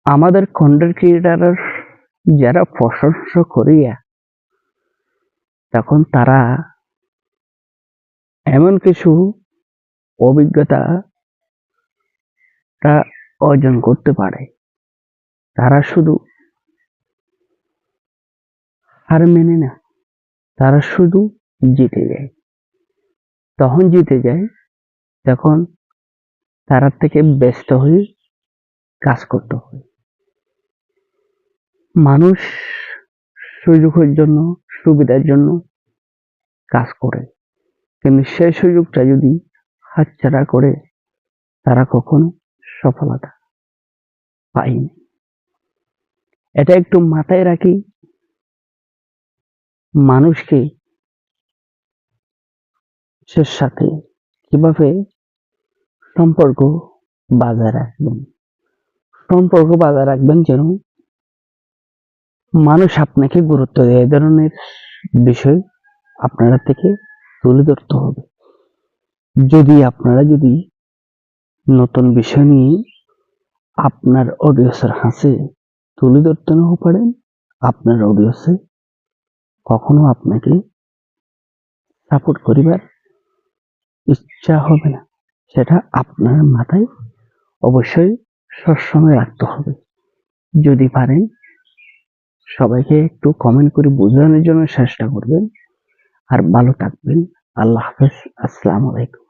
আমাদের content creator যারা প্রশংসা করিয়া তখন তারা এমন কিছু অভিজ্ঞতা অর্জন করতে পারে, তারা শুধু হার মেনে না, তারা শুধু জিতে যায়। তখন জিতে যায় তখন তারা থেকে ব্যস্ত হয়ে কাজ করতে হয়। মানুষ সুযোগের জন্য, সুবিধার জন্য কাজ করে, কিন্তু সেই সুযোগটা যদি হাতছাড়া করে তারা কখনো সফলতা পায়নি। এটা একটু মাথায় রাখি। মানুষকে সাথে কিভাবে সম্পর্ক বজায় রাখবেন, সম্পর্ক বজায় রাখবেন যেন মানুষ আপনাকে গুরুত্ব দেয়, এই ধরনের বিষয় আপনারা থেকে তুলে ধরতে হবে। যদি নতুন বিষয় নিয়ে আপনার অডিয়েন্সের হাসে তুলে ধরতে না পারেন, আপনার অডিয়েন্সে কখনো আপনাকে সাপোর্ট করিবার ইচ্ছা হবে না। সেটা আপনার মাথায় অবশ্যই সবসময় রাখতে হবে। যদি পারেন সবাইকে একটু কমেন্ট করে বোঝানোর জন্য চেষ্টা করবেন। আর ভালো থাকবেন। আল্লাহ হাফেজ। আসসালামু আলাইকুম।